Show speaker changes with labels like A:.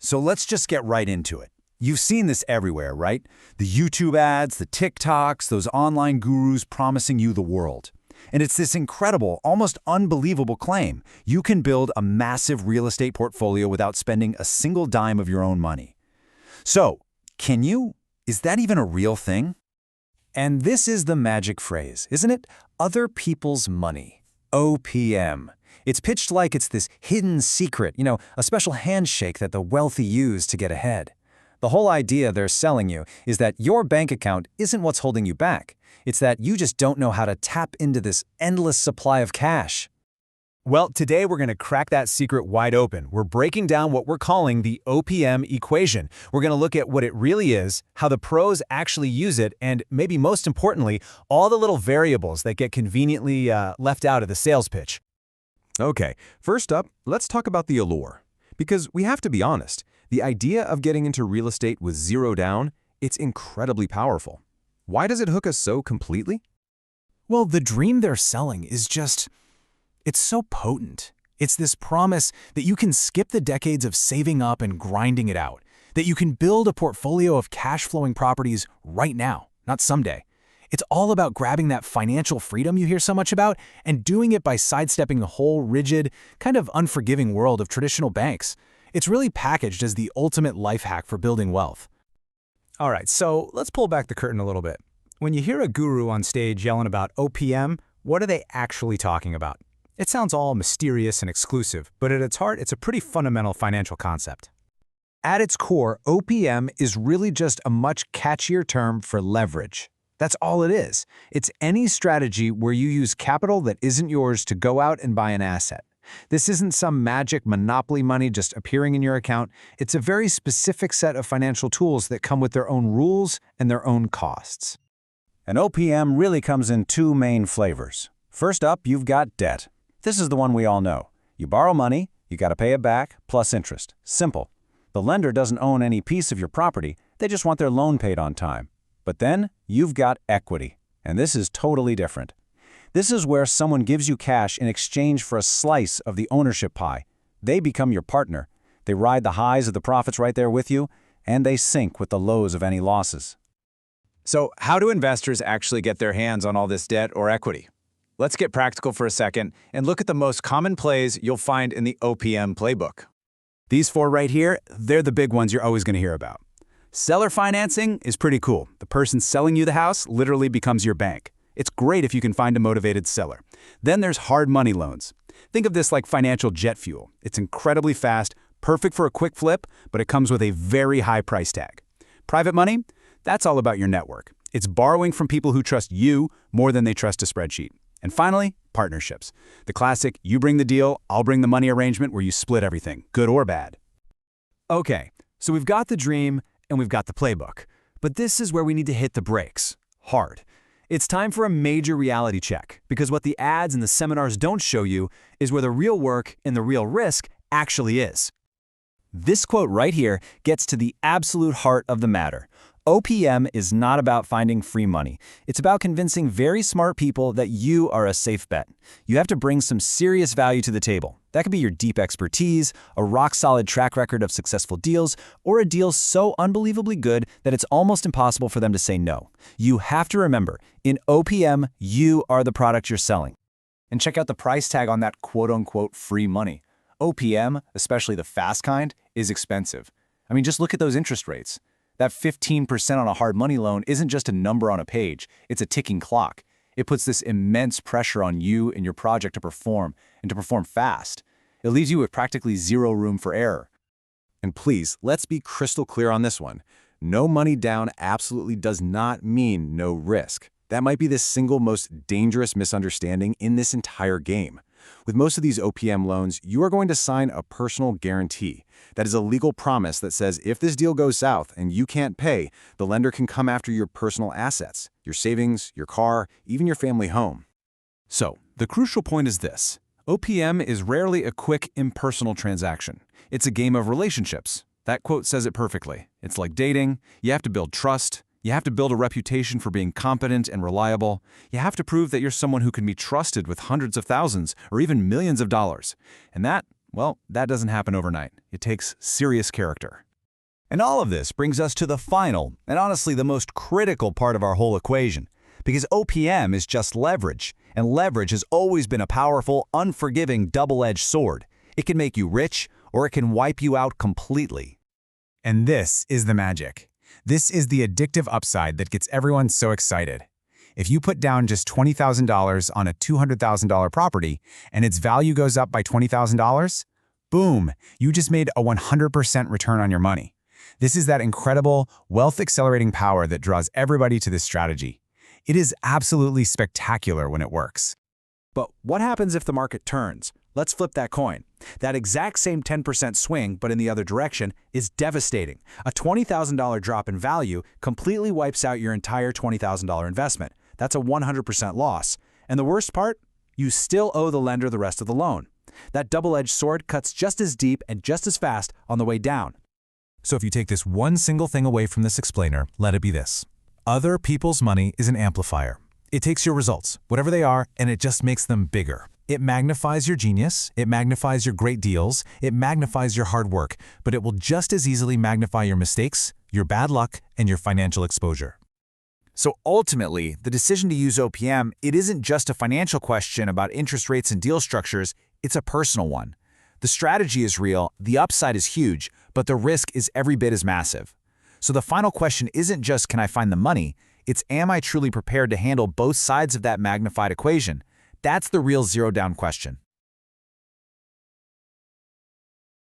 A: So let's just get right into it. You've seen this everywhere, right? The YouTube ads, the TikToks, those online gurus promising you the world. And it's this incredible, almost unbelievable claim. You can build a massive real estate portfolio without spending a single dime of your own money. So, can you? Is that even a real thing? And this is the magic phrase, isn't it? Other people's money. OPM. It's pitched like it's this hidden secret, a special handshake that the wealthy use to get ahead. The whole idea they're selling you is that your bank account isn't what's holding you back. It's that you just don't know how to tap into this endless supply of cash.
B: Well, today we're going to crack that secret wide open. We're breaking down what we're calling the OPM equation. We're going to look at what it really is, how the pros actually use it, and maybe most importantly, all the little variables that get conveniently left out of the sales pitch.
C: Okay, first up, let's talk about the allure. Because we have to be honest, the idea of getting into real estate with zero down, it's incredibly powerful. Why does it hook us so completely?
D: Well, the dream they're selling is it's so potent. It's this promise that you can skip the decades of saving up and grinding it out, that you can build a portfolio of cash-flowing properties right now, not someday. It's all about grabbing that financial freedom you hear so much about and doing it by sidestepping the whole rigid, kind of unforgiving world of traditional banks. It's really packaged as the ultimate life hack for building wealth.
B: All right, so let's pull back the curtain a little bit. When you hear a guru on stage yelling about OPM, what are they actually talking about? It sounds all mysterious and exclusive, but at its heart, it's a pretty fundamental financial concept.
A: At its core, OPM is really just a much catchier term for leverage. That's all it is. It's any strategy where you use capital that isn't yours to go out and buy an asset. This isn't some magic monopoly money just appearing in your account. It's a very specific set of financial tools that come with their own rules and their own costs. And OPM really comes in two main flavors. First up, you've got debt. This is the one we all know. You borrow money, you got to pay it back, plus interest. Simple. The lender doesn't own any piece of your property, they just want their loan paid on time. But then, you've got equity. And this is totally different. This is where someone gives you cash in exchange for a slice of the ownership pie. They become your partner. They ride the highs of the profits right there with you, and they sink with the lows of any losses.
E: So how do investors actually get their hands on all this debt or equity? Let's get practical for a second and look at the most common plays you'll find in the OPM playbook.
A: These four right here, they're the big ones you're always going to hear about. Seller financing is pretty cool. The person selling you the house literally becomes your bank. It's great if you can find a motivated seller. Then there's hard money loans. Think of this like financial jet fuel. It's incredibly fast, perfect for a quick flip, but it comes with a very high price tag. Private money? That's all about your network. It's borrowing from people who trust you more than they trust a spreadsheet. And finally, partnerships. The classic, you bring the deal, I'll bring the money arrangement where you split everything, good or bad.
B: Okay, so we've got the dream and we've got the playbook. But this is where we need to hit the brakes, hard. It's time for a major reality check, because what the ads and the seminars don't show you is where the real work and the real risk actually is. This quote right here gets to the absolute heart of the matter. OPM is not about finding free money. It's about convincing very smart people that you are a safe bet. You have to bring some serious value to the table. That could be your deep expertise, a rock-solid track record of successful deals, or a deal so unbelievably good that it's almost impossible for them to say no. You have to remember, in OPM, you are the product you're selling. And check out the price tag on that quote-unquote free money. OPM, especially the fast kind, is expensive. I mean, just look at those interest rates. That 15% on a hard money loan isn't just a number on a page, it's a ticking clock. It puts this immense pressure on you and your project to perform, and to perform fast. It leaves you with practically zero room for error.
C: And please, let's be crystal clear on this one. No money down absolutely does not mean no risk. That might be the single most dangerous misunderstanding in this entire game. With most of these OPM loans, you are going to sign a personal guarantee. That is a legal promise that says if this deal goes south and you can't pay, the lender can come after your personal assets, your savings, your car, even your family home.
A: So, the crucial point is this. OPM is rarely a quick, impersonal transaction. It's a game of relationships. That quote says it perfectly. It's like dating. You have to build trust. You have to build a reputation for being competent and reliable. You have to prove that you're someone who can be trusted with hundreds of thousands or even millions of dollars. And that,
C: Well, that doesn't happen overnight. It takes serious character.
B: And all of this brings us to the final, and honestly the most critical part of our whole equation. Because OPM is just leverage, and leverage has always been a powerful, unforgiving double-edged sword. It can make you rich, or it can wipe you out completely.
D: And this is the magic. This is the addictive upside that gets everyone so excited. If you put down just $20,000 on a $200,000 property and its value goes up by $20,000, boom, you just made a 100% return on your money. This is that incredible wealth-accelerating power that draws everybody to this strategy. It is absolutely spectacular when it works.
B: But what happens if the market turns? Let's flip that coin. That exact same 10% swing, but in the other direction, is devastating. A $20,000 drop in value completely wipes out your entire $20,000 investment. That's a 100% loss. And the worst part? You still owe the lender the rest of the loan. That double-edged sword cuts just as deep and just as fast on the way down.
D: So if you take this one single thing away from this explainer, let it be this. Other people's money is an amplifier. It takes your results, whatever they are, and it just makes them bigger. It magnifies your genius, it magnifies your great deals, it magnifies your hard work, but it will just as easily magnify your mistakes, your bad luck, and your financial exposure.
A: So ultimately, the decision to use OPM, it isn't just a financial question about interest rates and deal structures, it's a personal one. The strategy is real, the upside is huge, but the risk is every bit as massive. So the final question isn't just can I find the money, it's am I truly prepared to handle both sides of that magnified equation? That's the real zero-down question.